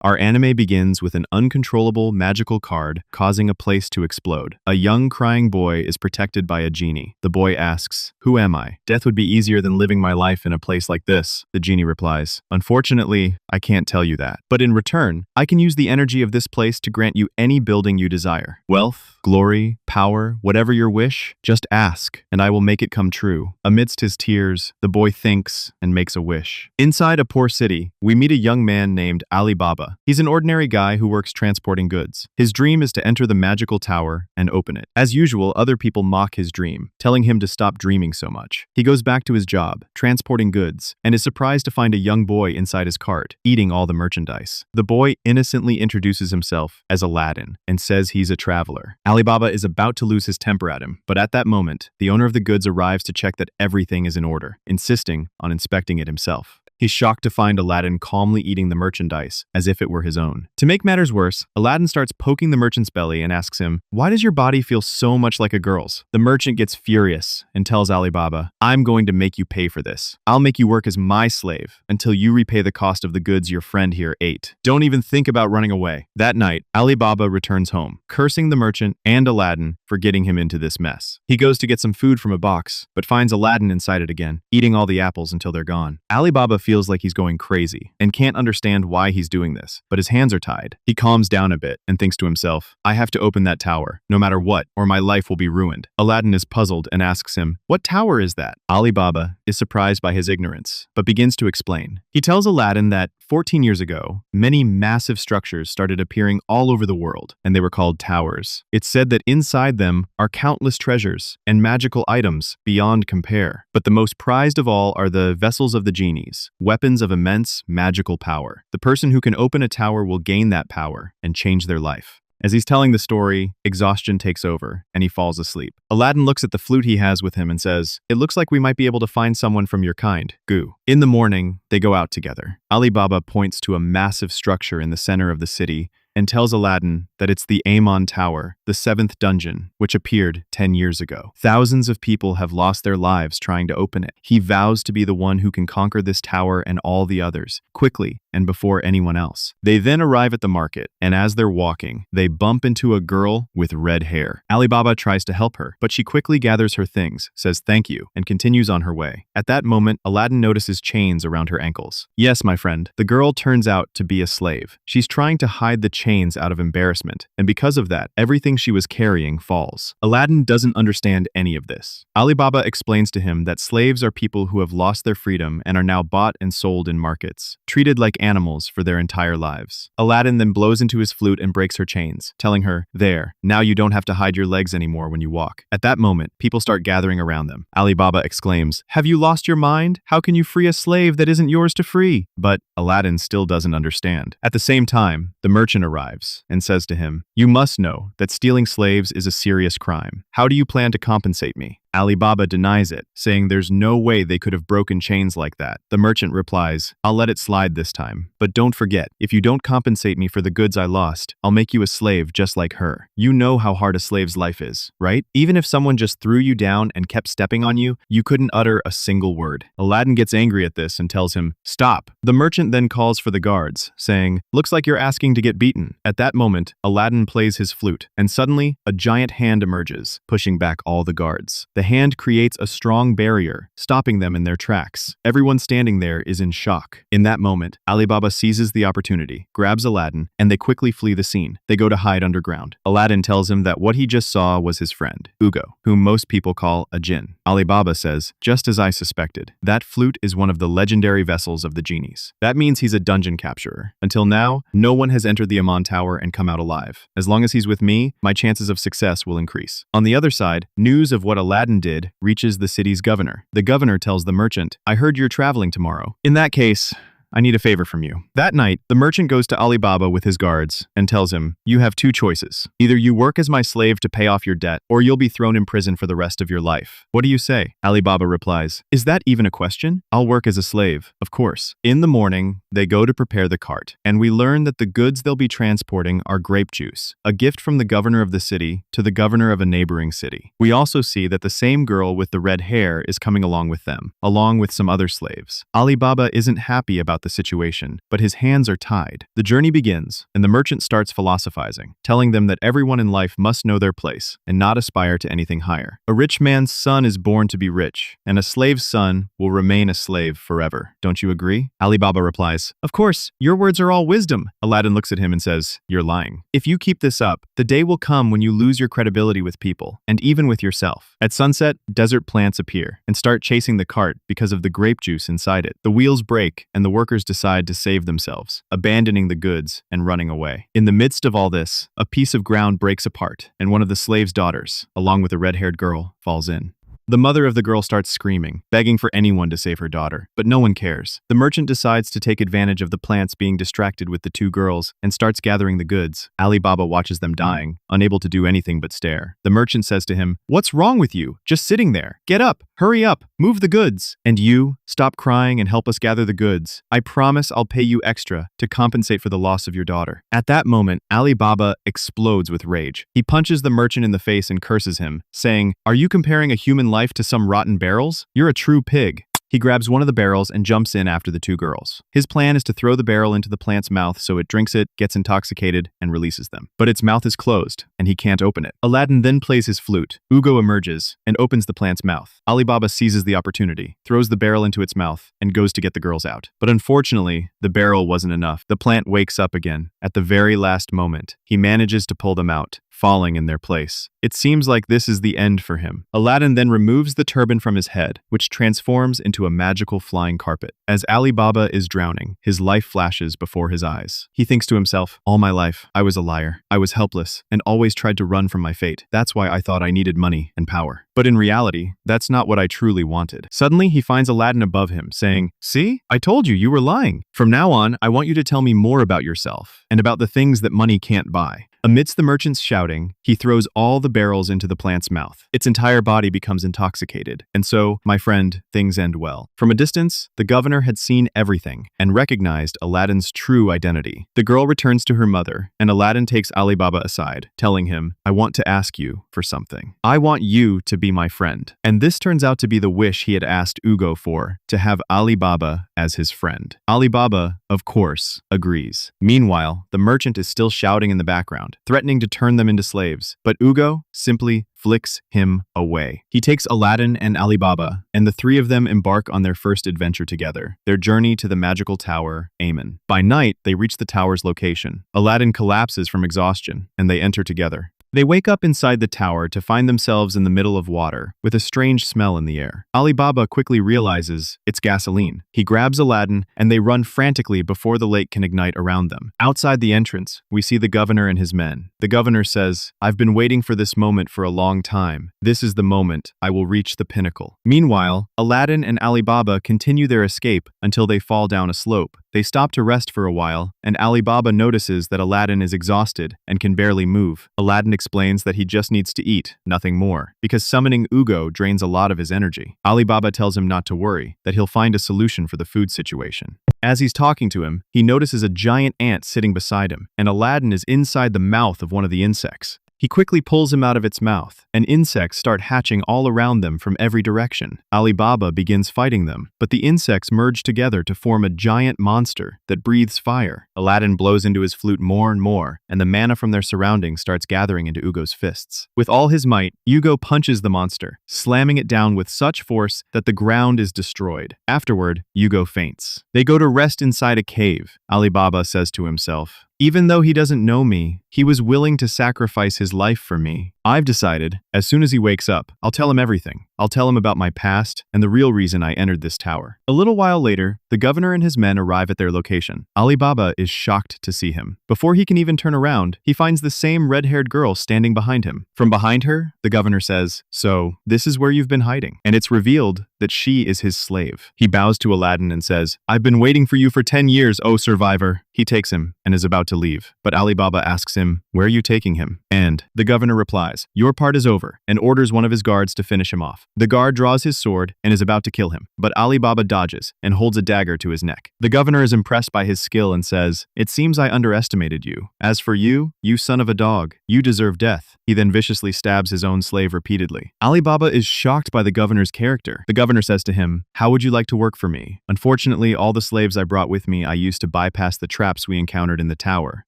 Our anime begins with an uncontrollable magical card causing a place to explode. A young crying boy is protected by a genie. The boy asks, "Who am I? Death would be easier than living my life in a place like this." The genie replies, "Unfortunately, I can't tell you that. But in return, I can use the energy of this place to grant you any building you desire. Wealth, glory, power, whatever your wish, just ask, and I will make it come true." Amidst his tears, the boy thinks and makes a wish. Inside a poor city, we meet a young man named Alibaba. He's an ordinary guy who works transporting goods. His dream is to enter the magical tower and open it. As usual, other people mock his dream, telling him to stop dreaming so much. He goes back to his job, transporting goods, and is surprised to find a young boy inside his cart, eating all the merchandise. The boy innocently introduces himself as Aladdin and says he's a traveler. Alibaba is about to lose his temper at him, but at that moment, the owner of the goods arrives to check that everything is in order, insisting on inspecting it himself. He's shocked to find Aladdin calmly eating the merchandise as if it were his own. To make matters worse, Aladdin starts poking the merchant's belly and asks him, "Why does your body feel so much like a girl's?" The merchant gets furious and tells Alibaba, "I'm going to make you pay for this. I'll make you work as my slave until you repay the cost of the goods your friend here ate. Don't even think about running away." That night, Alibaba returns home, cursing the merchant and Aladdin for getting him into this mess. He goes to get some food from a box, but finds Aladdin inside it again, eating all the apples until they're gone. Alibaba feels like he's going crazy and can't understand why he's doing this, but his hands are tied. He calms down a bit and thinks to himself, "I have to open that tower, no matter what, or my life will be ruined." Aladdin is puzzled and asks him, "What tower is that?" Alibaba is surprised by his ignorance, but begins to explain. He tells Aladdin that 14 years ago, many massive structures started appearing all over the world, and they were called towers. It's said that inside them are countless treasures and magical items beyond compare. But the most prized of all are the vessels of the genies, weapons of immense magical power. The person who can open a tower will gain that power and change their life. As he's telling the story, exhaustion takes over, and he falls asleep. Aladdin looks at the flute he has with him and says, "It looks like we might be able to find someone from your kind, Gu." In the morning, they go out together. Alibaba points to a massive structure in the center of the city and tells Aladdin that it's the Amon Tower, the 7th dungeon, which appeared 10 years ago. Thousands of people have lost their lives trying to open it. He vows to be the one who can conquer this tower and all the others, quickly and before anyone else. They then arrive at the market, and as they're walking, they bump into a girl with red hair. Alibaba tries to help her, but she quickly gathers her things, says thank you, and continues on her way. At that moment, Aladdin notices chains around her ankles. Yes, my friend, the girl turns out to be a slave. She's trying to hide the chains out of embarrassment, and because of that, everything she was carrying falls. Aladdin doesn't understand any of this. Alibaba explains to him that slaves are people who have lost their freedom and are now bought and sold in markets, treated like animals for their entire lives. Aladdin then blows into his flute and breaks her chains, telling her, "There, now you don't have to hide your legs anymore when you walk." At that moment, people start gathering around them. Alibaba exclaims, "Have you lost your mind? How can you free a slave that isn't yours to free?" But Aladdin still doesn't understand. At the same time, the merchant arrives and says to him, "You must know that stealing slaves is a serious crime. How do you plan to compensate me?" Alibaba denies it, saying there's no way they could have broken chains like that. The merchant replies, "I'll let it slide this time. But don't forget, if you don't compensate me for the goods I lost, I'll make you a slave just like her. You know how hard a slave's life is, right? Even if someone just threw you down and kept stepping on you, you couldn't utter a single word." Aladdin gets angry at this and tells him, "Stop." The merchant then calls for the guards, saying, "Looks like you're asking to get beaten." At that moment, Aladdin plays his flute, and suddenly, a giant hand emerges, pushing back all the guards. The hand creates a strong barrier, stopping them in their tracks. Everyone standing there is in shock. In that moment, Alibaba seizes the opportunity, grabs Aladdin, and they quickly flee the scene. They go to hide underground. Aladdin tells him that what he just saw was his friend, Ugo, whom most people call a jinn. Alibaba says, "Just as I suspected, that flute is one of the legendary vessels of the genies. That means he's a dungeon capturer. Until now, no one has entered the Amon Tower and come out alive. As long as he's with me, my chances of success will increase." On the other side, news of what Aladdin did reaches the city's governor. The governor tells the merchant, "I heard you're traveling tomorrow. In that case, I need a favor from you." That night, the merchant goes to Alibaba with his guards and tells him, "You have two choices. Either you work as my slave to pay off your debt, or you'll be thrown in prison for the rest of your life. What do you say?" Alibaba replies, "Is that even a question? I'll work as a slave, of course." In the morning, they go to prepare the cart, and we learn that the goods they'll be transporting are grape juice, a gift from the governor of the city to the governor of a neighboring city. We also see that the same girl with the red hair is coming along with them, along with some other slaves. Alibaba isn't happy about about the situation, but his hands are tied. The journey begins, and the merchant starts philosophizing, telling them that everyone in life must know their place and not aspire to anything higher. A rich man's son is born to be rich, and a slave's son will remain a slave forever. Don't you agree? Ali Baba replies, "Of course, your words are all wisdom." Aladdin looks at him and says, "You're lying. If you keep this up, the day will come when you lose your credibility with people, and even with yourself." At sunset, desert plants appear and start chasing the cart because of the grape juice inside it. The wheels break, and the workers decide to save themselves, abandoning the goods and running away. In the midst of all this, a piece of ground breaks apart, and one of the slave's daughters, along with a red-haired girl, falls in. The mother of the girl starts screaming, begging for anyone to save her daughter, but no one cares. The merchant decides to take advantage of the plants being distracted with the two girls and starts gathering the goods. Ali Baba watches them dying, unable to do anything but stare. The merchant says to him, "What's wrong with you? Just sitting there. Get up, hurry up, move the goods. And you, stop crying and help us gather the goods. I promise I'll pay you extra to compensate for the loss of your daughter." At that moment, Ali Baba explodes with rage. He punches the merchant in the face and curses him, saying, "Are you comparing a human life to some rotten barrels? You're a true pig." He grabs one of the barrels and jumps in after the two girls. His plan is to throw the barrel into the plant's mouth so it drinks it, gets intoxicated, and releases them. But its mouth is closed, and he can't open it. Aladdin then plays his flute. Ugo emerges and opens the plant's mouth. Ali Baba seizes the opportunity, throws the barrel into its mouth, and goes to get the girls out. But unfortunately, the barrel wasn't enough. The plant wakes up again. At the very last moment, he manages to pull them out, falling in their place. It seems like this is the end for him. Aladdin then removes the turban from his head, which transforms into a magical flying carpet. As Ali Baba is drowning, his life flashes before his eyes. He thinks to himself, "All my life, I was a liar. I was helpless and always tried to run from my fate. That's why I thought I needed money and power. But in reality, that's not what I truly wanted." Suddenly, he finds Aladdin above him, saying, "See? I told you you were lying. From now on, I want you to tell me more about yourself and about the things that money can't buy." Amidst the merchant's shouting, he throws all the barrels into the plant's mouth. Its entire body becomes intoxicated. And so, my friend, things end well. From a distance, the governor had seen everything and recognized Aladdin's true identity. The girl returns to her mother, and Aladdin takes Ali Baba aside, telling him, "I want to ask you for something. I want you to be my friend." And this turns out to be the wish he had asked Ugo for, to have Ali Baba as his friend. Ali Baba, of course, agrees. Meanwhile, the merchant is still shouting in the background, threatening to turn them into slaves, but Ugo simply flicks him away. He takes Aladdin and Ali Baba, and the three of them embark on their first adventure together, their journey to the magical tower, Amen. By night, they reach the tower's location. Aladdin collapses from exhaustion, and they enter together. They wake up inside the tower to find themselves in the middle of water, with a strange smell in the air. Ali Baba quickly realizes it's gasoline. He grabs Aladdin, and they run frantically before the lake can ignite around them. Outside the entrance, we see the governor and his men. The governor says, "I've been waiting for this moment for a long time. This is the moment I will reach the pinnacle." Meanwhile, Aladdin and Ali Baba continue their escape until they fall down a slope. They stop to rest for a while, and Ali Baba notices that Aladdin is exhausted and can barely move. Aladdin explains that he just needs to eat, nothing more, because summoning Ugo drains a lot of his energy. Ali Baba tells him not to worry, that he'll find a solution for the food situation. As he's talking to him, he notices a giant ant sitting beside him, and Aladdin is inside the mouth of one of the insects. He quickly pulls him out of its mouth, and insects start hatching all around them from every direction. Ali Baba begins fighting them, but the insects merge together to form a giant monster that breathes fire. Aladdin blows into his flute more and more, and the mana from their surroundings starts gathering into Ugo's fists. With all his might, Ugo punches the monster, slamming it down with such force that the ground is destroyed. Afterward, Ugo faints. They go to rest inside a cave. Ali Baba says to himself, "Even though he doesn't know me, he was willing to sacrifice his life for me. I've decided, as soon as he wakes up, I'll tell him everything. I'll tell him about my past and the real reason I entered this tower." A little while later, the governor and his men arrive at their location. Ali Baba is shocked to see him. Before he can even turn around, he finds the same red-haired girl standing behind him. From behind her, the governor says, "So, this is where you've been hiding." And it's revealed that she is his slave. He bows to Aladdin and says, "I've been waiting for you for 10 years, O survivor." He takes him and is about to leave, but Ali Baba asks him, "Where are you taking him?" And the governor replies, replies, "Your part is over," and orders one of his guards to finish him off. The guard draws his sword and is about to kill him, but Ali Baba dodges and holds a dagger to his neck. The governor is impressed by his skill and says, "It seems I underestimated you. As for you, you son of a dog, you deserve death." He then viciously stabs his own slave repeatedly. Ali Baba is shocked by the governor's character. The governor says to him, "How would you like to work for me? Unfortunately, all the slaves I brought with me I used to bypass the traps we encountered in the tower,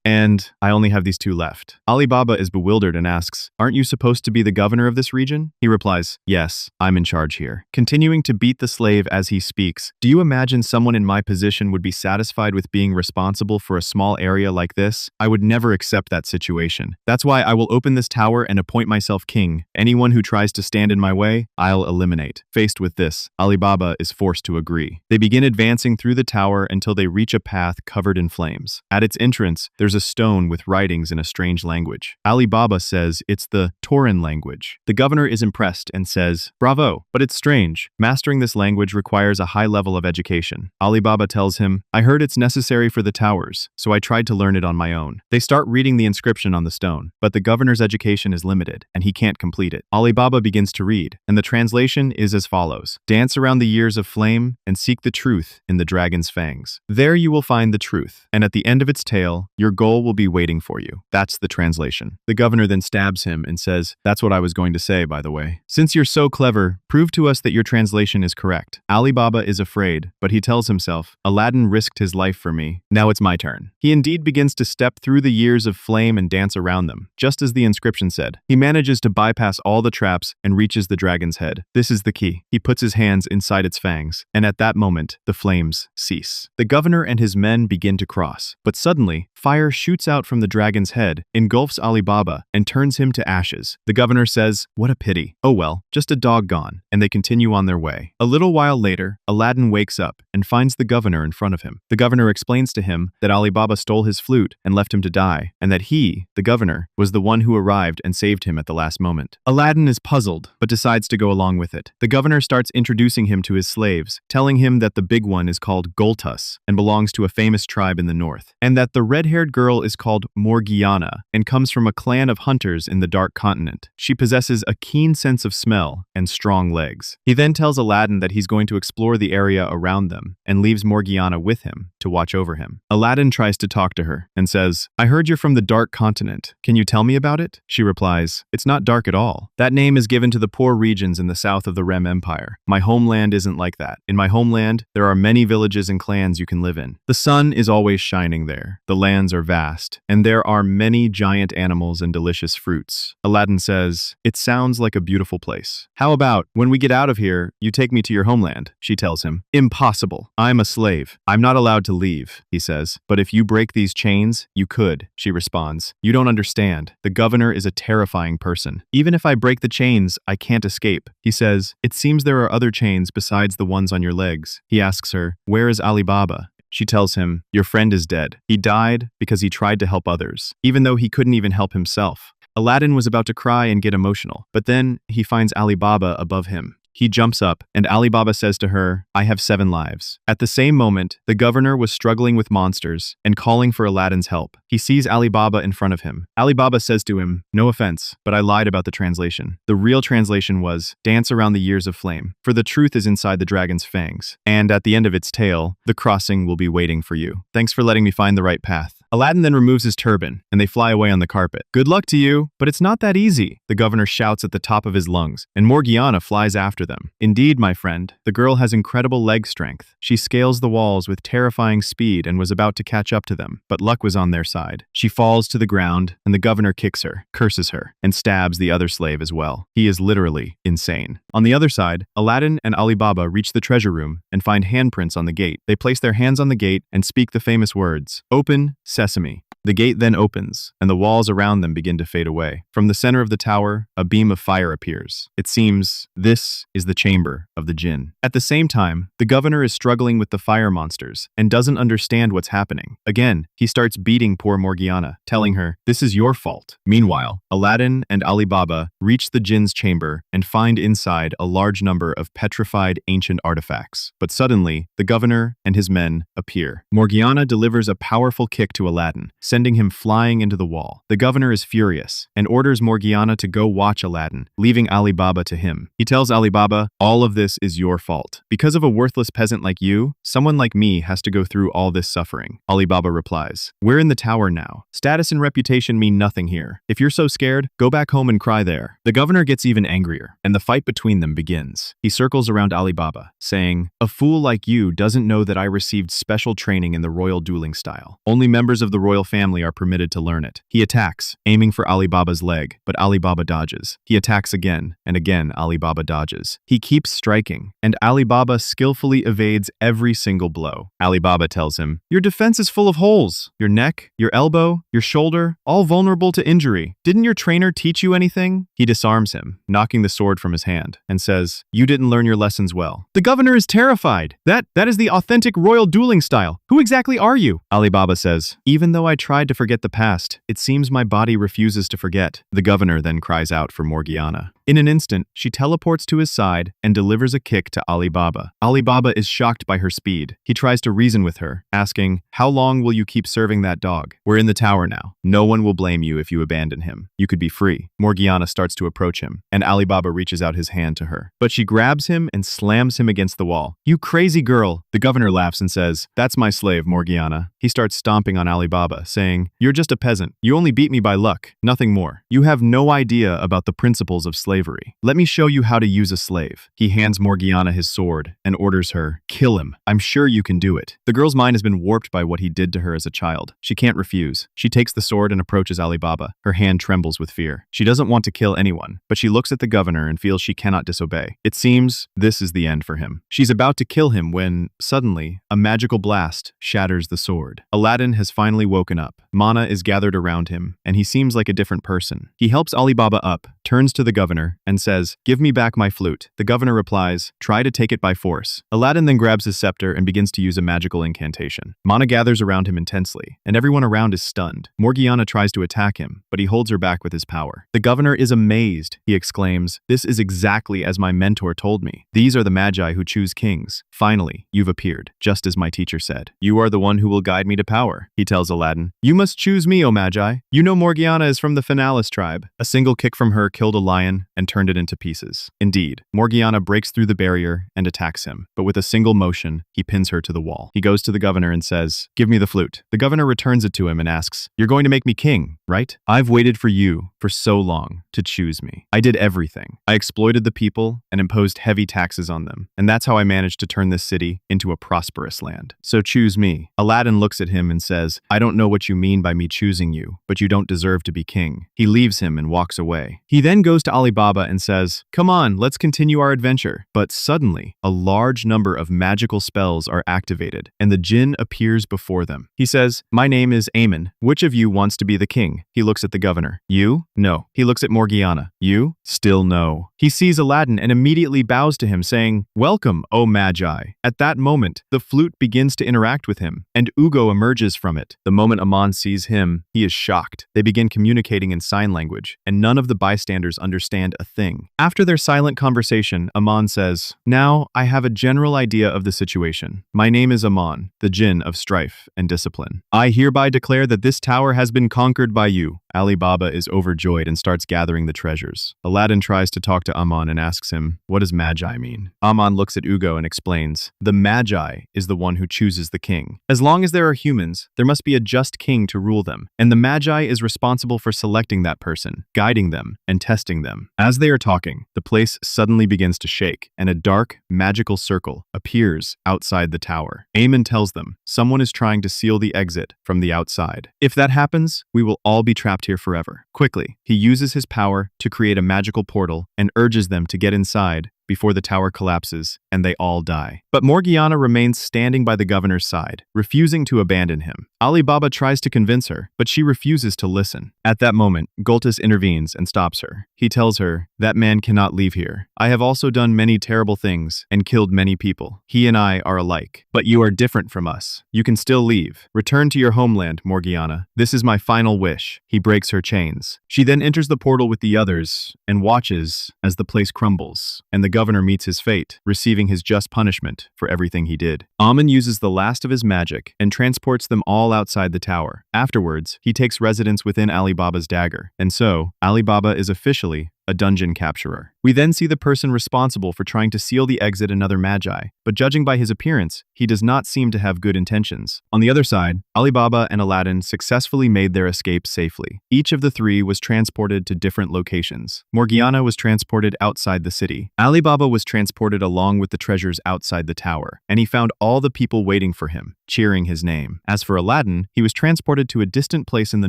and I only have these two left." Ali Baba is bewildered and asks, "Aren't you supposed to be the governor of this region?" He replies, "Yes, I'm in charge here." Continuing to beat the slave as he speaks, "Do you imagine someone in my position would be satisfied with being responsible for a small area like this? I would never accept that situation. That's why I will open this tower and appoint myself king. Anyone who tries to stand in my way, I'll eliminate." Faced with this, Ali Baba is forced to agree. They begin advancing through the tower until they reach a path covered in flames. At its entrance, there's a stone with writings in a strange language. Ali Baba says it's the Tauran language. The governor is impressed and says, "Bravo, but it's strange. Mastering this language requires a high level of education." Ali Baba tells him, "I heard it's necessary for the towers, so I tried to learn it on my own." They start reading the inscription on the stone, but the governor's education is limited, and he can't complete it. Ali Baba begins to read, and the translation is as follows: "Dance around the years of flame and seek the truth in the dragon's fangs. There you will find the truth, and at the end of its tale, your goal will be waiting for you." That's the translation. The governor then stabs him and says, "That's what I was going to say, by the way. Since you're so clever, prove to us that your translation is correct." Ali Baba is afraid, but he tells himself, "Aladdin risked his life for me. Now it's my turn." He indeed begins to step through the years of flame and dance around them, just as the inscription said. He manages to bypass all the traps and reaches the dragon's head. This is the key. He puts his hands inside its fangs, and at that moment, the flames cease. The governor and his men begin to cross, but suddenly, fire shoots out from the dragon's head, engulfs Ali Baba, and turns him to ashes. The governor says, "What a pity. Oh well, just a dog gone," and they continue on their way. A little while later, Aladdin wakes up and finds the governor in front of him. The governor explains to him that Ali Baba stole his flute and left him to die, and that he, the governor, was the one who arrived and saved him at the last moment. Aladdin is puzzled, but decides to go along with it. The governor starts introducing him to his slaves, telling him that the big one is called Goltus and belongs to a famous tribe in the north, and that the red-haired girl is called Morgiana and comes from a clan of hunters in the Dark Continent. She possesses a keen sense of smell and strong legs. He then tells Aladdin that he's going to explore the area around them and leaves Morgiana with him to watch over him. Aladdin tries to talk to her and says, "I heard you're from the Dark Continent. Can you tell me about it?" She replies, "It's not dark at all. That name is given to the poor regions in the south of the Rem Empire. My homeland isn't like that. In my homeland, there are many villages and clans you can live in. The sun is always shining there. The lands are vast, and there are many giant animals and delicious fruits." Aladdin says, "It sounds like a beautiful place. How about, when we get out of here, you take me to your homeland?" She tells him, "Impossible. I'm a slave. I'm not allowed to leave," he says. "But if you break these chains, you could," she responds. "You don't understand. The governor is a terrifying person. Even if I break the chains, I can't escape." He says, "It seems there are other chains besides the ones on your legs." He asks her, "Where is Ali Baba?" She tells him, "Your friend is dead. He died because he tried to help others, even though he couldn't even help himself." Aladdin was about to cry and get emotional, but then he finds Ali Baba above him. He jumps up, and Ali Baba says to her, "I have 7 lives." At the same moment, the governor was struggling with monsters and calling for Aladdin's help. He sees Ali Baba in front of him. Ali Baba says to him, "No offense, but I lied about the translation. The real translation was, 'Dance around the years of flame, for the truth is inside the dragon's fangs. And at the end of its tale, the crossing will be waiting for you. Thanks for letting me find the right path." Aladdin then removes his turban, and they fly away on the carpet. "Good luck to you, but it's not that easy," the governor shouts at the top of his lungs, and Morgiana flies after them. "Indeed, my friend, the girl has incredible leg strength. She scales the walls with terrifying speed and was about to catch up to them, but luck was on their side. She falls to the ground, and the governor kicks her, curses her, and stabs the other slave as well. He is literally insane." On the other side, Aladdin and Ali Baba reach the treasure room and find handprints on the gate. They place their hands on the gate and speak the famous words, "Open, Sesame." The gate then opens, and the walls around them begin to fade away. From the center of the tower, a beam of fire appears. It seems this is the chamber of the jinn. At the same time, the governor is struggling with the fire monsters and doesn't understand what's happening. Again, he starts beating poor Morgiana, telling her, "This is your fault." Meanwhile, Aladdin and Ali Baba reach the jinn's chamber and find inside a large number of petrified ancient artifacts. But suddenly, the governor and his men appear. Morgiana delivers a powerful kick to Aladdin, sending him flying into the wall. The governor is furious and orders Morgiana to go watch Aladdin, leaving Ali Baba to him. He tells Ali Baba, all of this is your fault. Because of a worthless peasant like you, someone like me has to go through all this suffering. Ali Baba replies, we're in the tower now. Status and reputation mean nothing here. If you're so scared, go back home and cry there. The governor gets even angrier, and the fight between them begins. He circles around Ali Baba, saying, a fool like you doesn't know that I received special training in the royal dueling style. Only members of the royal family are permitted to learn it. He attacks, aiming for Ali Baba's leg, but Ali Baba dodges. He attacks again, and again Ali Baba dodges. He keeps striking, and Ali Baba skillfully evades every single blow. Ali Baba tells him, your defense is full of holes. Your neck, your elbow, your shoulder, all vulnerable to injury. Didn't your trainer teach you anything? He disarms him, knocking the sword from his hand, and says, you didn't learn your lessons well. The governor is terrified. That is the authentic royal dueling style. Who exactly are you? Ali Baba says, even though I tried to forget the past, it seems my body refuses to forget. The governor then cries out for Morgiana. In an instant, she teleports to his side and delivers a kick to Ali Baba. Ali Baba is shocked by her speed. He tries to reason with her, asking, how long will you keep serving that dog? We're in the tower now. No one will blame you if you abandon him. You could be free. Morgiana starts to approach him, and Ali Baba reaches out his hand to her. But she grabs him and slams him against the wall. You crazy girl! The governor laughs and says, that's my slave, Morgiana. He starts stomping on Ali Baba, saying, you're just a peasant. You only beat me by luck, nothing more. You have no idea about the principles of slavery. Let me show you how to use a slave. He hands Morgiana his sword and orders her, kill him. I'm sure you can do it. The girl's mind has been warped by what he did to her as a child. She can't refuse. She takes the sword and approaches Ali Baba. Her hand trembles with fear. She doesn't want to kill anyone, but she looks at the governor and feels she cannot disobey. It seems this is the end for him. She's about to kill him when, suddenly, a magical blast shatters the sword. Aladdin has finally woken up. Mana is gathered around him, and he seems like a different person. He helps Ali Baba up, turns to the governor, and says, give me back my flute. The governor replies, try to take it by force. Aladdin then grabs his scepter and begins to use a magical incantation. Mana gathers around him intensely, and everyone around is stunned. Morgiana tries to attack him, but he holds her back with his power. The governor is amazed. He exclaims, this is exactly as my mentor told me. These are the magi who choose kings. Finally, you've appeared, just as my teacher said. You are the one who will guide me to power. He tells Aladdin, you must choose me, O Magi. You know Morgiana is from the Finalis tribe. A single kick from her killed a lion and turned it into pieces. Indeed, Morgiana breaks through the barrier and attacks him, but with a single motion, he pins her to the wall. He goes to the governor and says, give me the flute. The governor returns it to him and asks, you're going to make me king, right? I've waited for you for so long to choose me. I did everything. I exploited the people and imposed heavy taxes on them, and that's how I managed to turn this city into a prosperous land. So choose me. Aladdin looks at him and says, I don't know what you mean by me choosing you, but you don't deserve to be king. He leaves him and walks away. He then goes to Ali Baba and says, come on, let's continue our adventure. But suddenly, a large number of magical spells are activated, and the jinn appears before them. He says, my name is Amen. Which of you wants to be the king? He looks at the governor. You? No. He looks at Morgiana. You? Still no. He sees Aladdin and immediately bows to him, saying, welcome, O Magi. At that moment, the flute begins to interact with him, and Ugo emerges from it. The moment Aman sees him, he is shocked. They begin communicating in sign language, and none of the bystanders understand a thing. After their silent conversation, Aman says, now I have a general idea of the situation. My name is Aman, the jinn of strife and discipline. I hereby declare that this tower has been conquered by you. Ali Baba is overjoyed and starts gathering the treasures. Aladdin tries to talk to Aman and asks him, what does Magi mean? Aman looks at Ugo and explains, the Magi is the one who chooses the king. As long as there are humans, there must be a just king to rule them, and the Magi is responsible for selecting that person, guiding them, and testing them. As they are talking, the place suddenly begins to shake, and a dark, magical circle appears outside the tower. Aemon tells them, someone is trying to seal the exit from the outside. If that happens, we will all be trapped here forever. Quickly, he uses his power to create a magical portal and urges them to get inside before the tower collapses and they all die. But Morgiana remains standing by the governor's side, refusing to abandon him. Ali Baba tries to convince her, but she refuses to listen. At that moment, Goltus intervenes and stops her. He tells her, that man cannot leave here. I have also done many terrible things and killed many people. He and I are alike, but you are different from us. You can still leave. Return to your homeland, Morgiana. This is my final wish. He breaks her chains. She then enters the portal with the others and watches as the place crumbles, and the governor meets his fate, receiving his just punishment for everything he did. Amun uses the last of his magic and transports them all outside the tower. Afterwards, he takes residence within Ali Baba's dagger, and so, Ali Baba is officially a dungeon capturer. We then see the person responsible for trying to seal the exit another magi, but judging by his appearance, he does not seem to have good intentions. On the other side, Ali Baba and Aladdin successfully made their escape safely. Each of the three was transported to different locations. Morgiana was transported outside the city. Ali Baba was transported along with the treasures outside the tower, and he found all the people waiting for him, cheering his name. As for Aladdin, he was transported to a distant place in the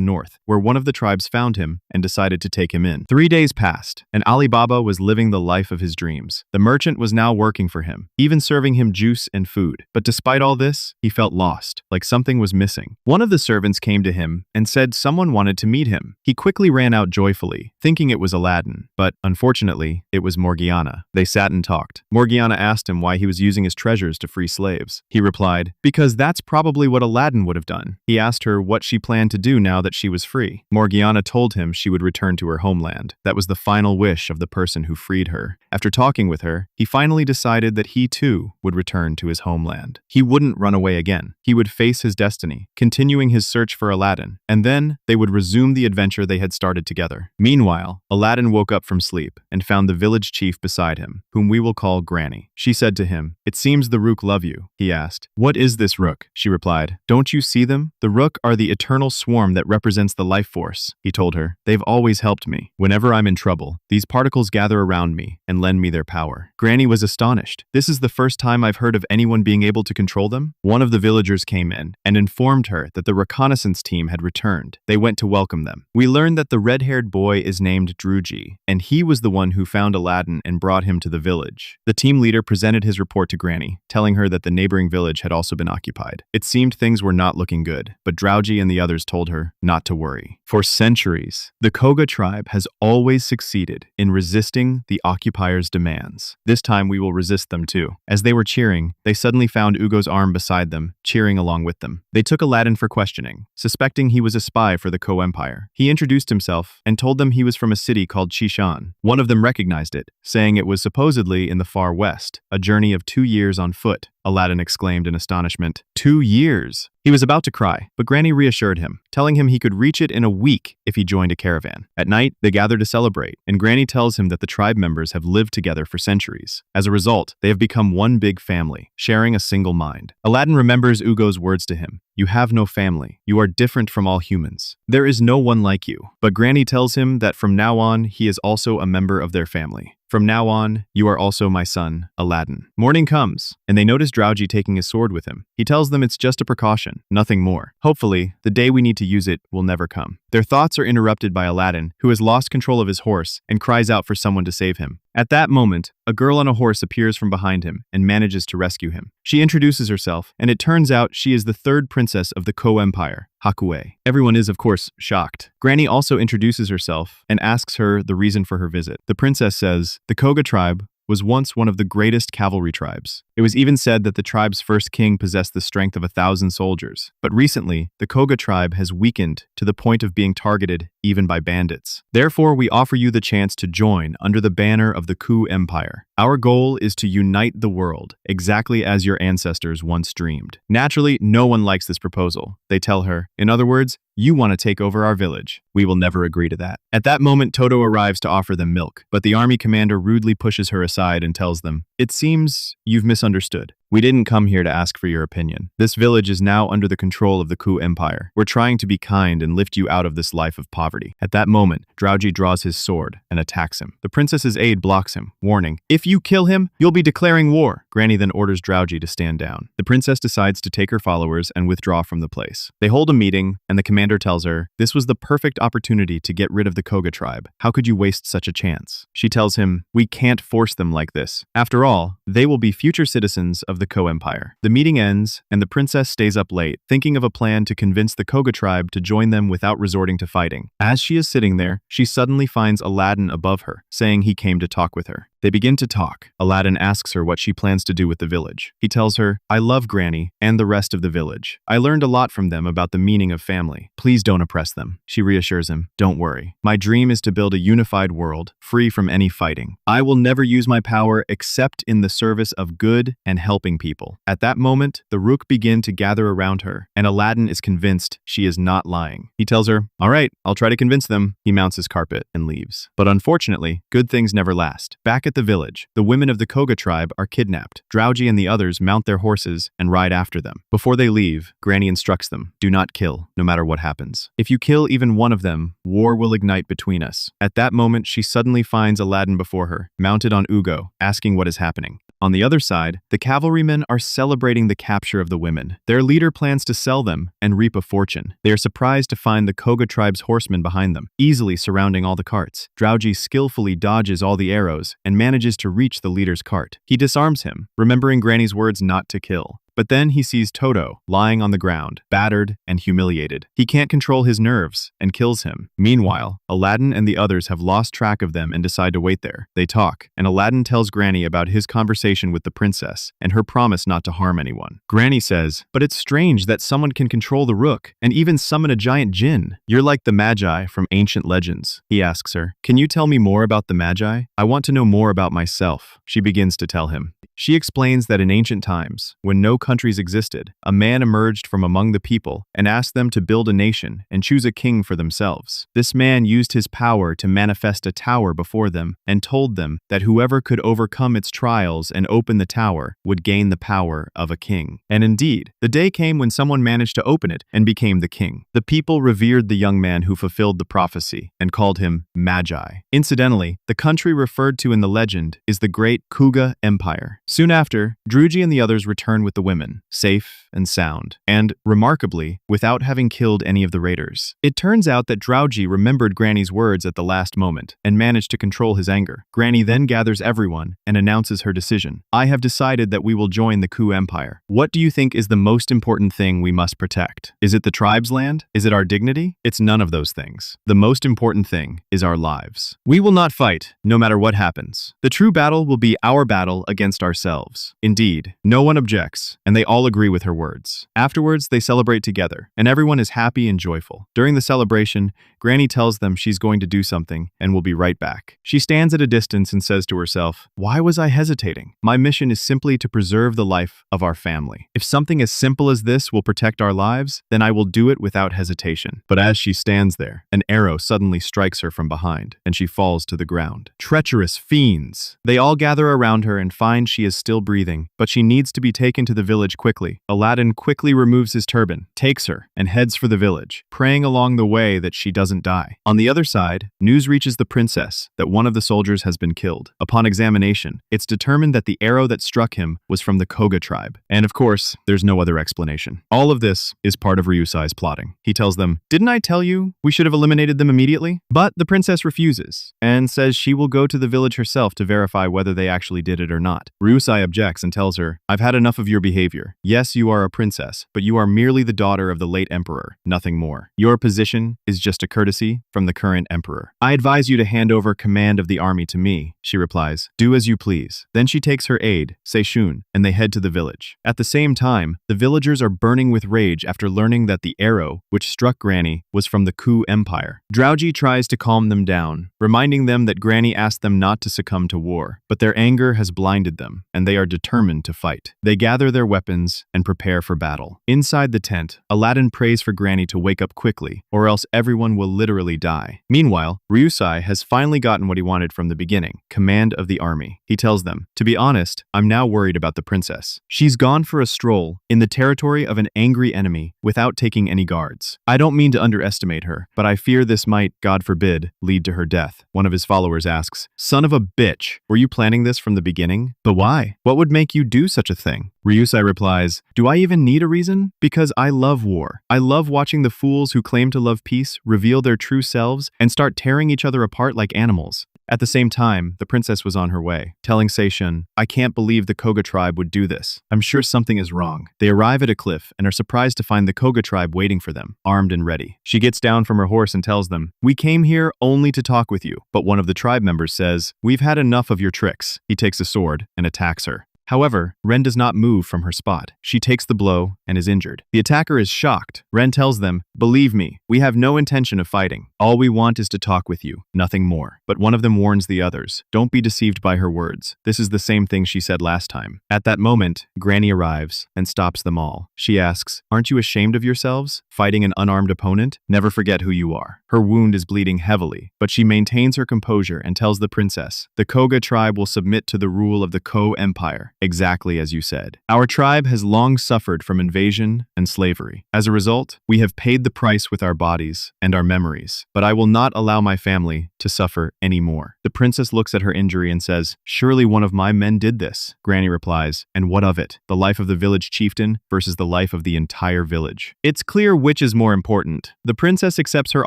north, where one of the tribes found him and decided to take him in. 3 days passed, and Ali Baba was living the life of his dreams. The merchant was now working for him, even serving him juice and food. But despite all this, he felt lost, like something was missing. One of the servants came to him and said someone wanted to meet him. He quickly ran out joyfully, thinking it was Aladdin, but unfortunately, it was Morgiana. They sat and talked. Morgiana asked him why he was using his treasures to free slaves. He replied, "Because that's probably what Aladdin would have done." He asked her what she planned to do now that she was free. Morgiana told him she would return to her homeland. That was the final wish of the person who freed her. After talking with her, he finally decided that he too would return to his homeland. He wouldn't run away again. He would face his destiny, continuing his search for Aladdin, and then they would resume the adventure they had started together. Meanwhile, Aladdin woke up from sleep and found the village chief beside him, whom we will call Granny. She said to him, "It seems the Rook love you," he asked. "What is this Rook?" She replied, "Don't you see them? The Rook are the eternal swarm that represents the life force," he told her. "They've always helped me. Whenever I'm in trouble, these particles gather around me and lend me their power." Granny was astonished. "This is the first time I've heard of anyone being able to control them?" One of the villagers came in and informed her that the reconnaissance team had returned. They went to welcome them. We learned that the red-haired boy is named Druji, and he was the one who found Aladdin and brought him to the village. The team leader presented his report to Granny, telling her that the neighboring village had also been occupied. It seemed things were not looking good, but Drowji and the others told her not to worry. For centuries, the Koga tribe has always succeeded in resisting the occupiers' demands. This time we will resist them too. As they were cheering, they suddenly found Ugo's arm beside them, cheering along with them. They took Aladdin for questioning, suspecting he was a spy for the Ko Empire. He introduced himself and told them he was from a city called Chishan. One of them recognized it, saying it was supposedly in the far west, a journey of 2 years on foot. Aladdin exclaimed in astonishment. 2 years! He was about to cry, but Granny reassured him, telling him he could reach it in a week if he joined a caravan. At night, they gather to celebrate, and Granny tells him that the tribe members have lived together for centuries. As a result, they have become one big family, sharing a single mind. Aladdin remembers Ugo's words to him. "You have no family. You are different from all humans. There is no one like you." But Granny tells him that from now on, he is also a member of their family. "From now on, you are also my son, Aladdin." Morning comes, and they notice Drowji taking his sword with him. He tells them it's just a precaution, nothing more. Hopefully, the day we need to use it will never come. Their thoughts are interrupted by Aladdin, who has lost control of his horse and cries out for someone to save him. At that moment, a girl on a horse appears from behind him and manages to rescue him. She introduces herself, and it turns out she is the third princess of the Ko Empire, Hakue. Everyone is, of course, shocked. Granny also introduces herself and asks her the reason for her visit. The princess says, "The Koga tribe was once one of the greatest cavalry tribes. It was even said that the tribe's first king possessed the strength of 1,000 soldiers. But recently, the Koga tribe has weakened to the point of being targeted even by bandits. Therefore, we offer you the chance to join under the banner of the Ku Empire. Our goal is to unite the world, exactly as your ancestors once dreamed." Naturally, no one likes this proposal. They tell her, in other words, "You want to take over our village. We will never agree to that." At that moment, Toto arrives to offer them milk, but the army commander rudely pushes her aside and tells them, "It seems you've misunderstood. We didn't come here to ask for your opinion. This village is now under the control of the Ku Empire. We're trying to be kind and lift you out of this life of poverty." At that moment, Drowji draws his sword and attacks him. The princess's aide blocks him, warning, "If you kill him, you'll be declaring war." Granny then orders Drowji to stand down. The princess decides to take her followers and withdraw from the place. They hold a meeting, and the commander tells her, "This was the perfect opportunity to get rid of the Koga tribe. How could you waste such a chance?" She tells him, "We can't force them like this. After all, they will be future citizens of the Ko Empire." The meeting ends, and the princess stays up late, thinking of a plan to convince the Koga tribe to join them without resorting to fighting. As she is sitting there, she suddenly finds Aladdin above her, saying he came to talk with her. They begin to talk. Aladdin asks her what she plans to do with the village. He tells her, I love Granny and the rest of the village. I learned a lot from them about the meaning of family. Please don't oppress them. She reassures him, don't worry. My dream is to build a unified world, free from any fighting. I will never use my power except in the service of good and helping people. At that moment, the Rook begin to gather around her, and Aladdin is convinced she is not lying. He tells her, all right, I'll try to convince them. He mounts his carpet and leaves. But unfortunately, good things never last. Back at the village, the women of the Koga tribe are kidnapped. Drowgy and the others mount their horses and ride after them. Before they leave, Granny instructs them, do not kill, no matter what happens. If you kill even one of them, war will ignite between us. At that moment, she suddenly finds Aladdin before her, mounted on Ugo, asking what is happening. On the other side, the cavalrymen are celebrating the capture of the women. Their leader plans to sell them and reap a fortune. They are surprised to find the Koga tribe's horsemen behind them, easily surrounding all the carts. Drowgy skillfully dodges all the arrows and manages to reach the leader's cart. He disarms him, remembering Granny's words not to kill. But then he sees Toto lying on the ground, battered and humiliated. He can't control his nerves and kills him. Meanwhile, Aladdin and the others have lost track of them and decide to wait there. They talk, and Aladdin tells Granny about his conversation with the princess and her promise not to harm anyone. Granny says, but it's strange that someone can control the Rook and even summon a giant jinn. You're like the Magi from ancient legends. He asks her, can you tell me more about the Magi? I want to know more about myself. She begins to tell him. She explains that in ancient times, when no countries existed, a man emerged from among the people and asked them to build a nation and choose a king for themselves. This man used his power to manifest a tower before them and told them that whoever could overcome its trials and open the tower would gain the power of a king. And indeed, the day came when someone managed to open it and became the king. The people revered the young man who fulfilled the prophecy and called him Magi. Incidentally, the country referred to in the legend is the Great Kuga Empire. Soon after, Drewgy and the others return with the women, safe and sound, and, remarkably, without having killed any of the raiders. It turns out that Drowgy remembered Granny's words at the last moment and managed to control his anger. Granny then gathers everyone and announces her decision. I have decided that we will join the Ku Empire. What do you think is the most important thing we must protect? Is it the tribe's land? Is it our dignity? It's none of those things. The most important thing is our lives. We will not fight, no matter what happens. The true battle will be our battle against ourselves. Indeed, no one objects, and they all agree with her words. Afterwards, they celebrate together, and everyone is happy and joyful. During the celebration, Granny tells them she's going to do something and will be right back. She stands at a distance and says to herself, why was I hesitating? My mission is simply to preserve the life of our family. If something as simple as this will protect our lives, then I will do it without hesitation. But as she stands there, an arrow suddenly strikes her from behind, and she falls to the ground. Treacherous fiends! They all gather around her and find she is still breathing, but she needs to be taken to the village quickly. Aladdin quickly removes his turban, takes her, and heads for the village, praying along the way that she doesn't die. On the other side, news reaches the princess that one of the soldiers has been killed. Upon examination, it's determined that the arrow that struck him was from the Koga tribe. And of course, there's no other explanation. All of this is part of Ryusai's plotting. He tells them, didn't I tell you we should have eliminated them immediately? But the princess refuses and says she will go to the village herself to verify whether they actually did it or not. Ryusai objects and tells her, I've had enough of your behavior. Yes, you are a princess, but you are merely the daughter of the late emperor, nothing more. Your position is just a courtesy from the current emperor. I advise you to hand over command of the army to me, she replies. Do as you please. Then she takes her aide, Seishun, and they head to the village. At the same time, the villagers are burning with rage after learning that the arrow, which struck Granny, was from the Ku Empire. Drowgy tries to calm them down, reminding them that Granny asked them not to succumb to war, but their anger has blinded them, and they are determined to fight. They gather their weapons and prepare for battle. Inside the tent, Aladdin prays for Granny to wake up quickly, or else everyone will literally die. Meanwhile, Ryusai has finally gotten what he wanted from the beginning, command of the army. He tells them, to be honest, I'm now worried about the princess. She's gone for a stroll in the territory of an angry enemy without taking any guards. I don't mean to underestimate her, but I fear this might, God forbid, lead to her death. One of his followers asks, son of a bitch, were you planning this from the beginning? But why? What would make you do such a thing? Ryusai replies, do I even need a reason? Because I love war. I love watching the fools who claim to love peace reveal their true selves and start tearing each other apart like animals. At the same time, the princess was on her way, telling Seishun, I can't believe the Koga tribe would do this. I'm sure something is wrong. They arrive at a cliff and are surprised to find the Koga tribe waiting for them, armed and ready. She gets down from her horse and tells them, we came here only to talk with you. But one of the tribe members says, we've had enough of your tricks. He takes a sword and attacks her. However, Ren does not move from her spot. She takes the blow and is injured. The attacker is shocked. Ren tells them, believe me, we have no intention of fighting. All we want is to talk with you, nothing more. But one of them warns the others, don't be deceived by her words. This is the same thing she said last time. At that moment, Granny arrives and stops them all. She asks, aren't you ashamed of yourselves, fighting an unarmed opponent? Never forget who you are. Her wound is bleeding heavily, but she maintains her composure and tells the princess, the Koga tribe will submit to the rule of the Ko Empire. Exactly as you said. Our tribe has long suffered from invasion and slavery. As a result, we have paid the price with our bodies and our memories. But I will not allow my family to suffer anymore. The princess looks at her injury and says, surely one of my men did this. Granny replies, and what of it? The life of the village chieftain versus the life of the entire village. It's clear which is more important. The princess accepts her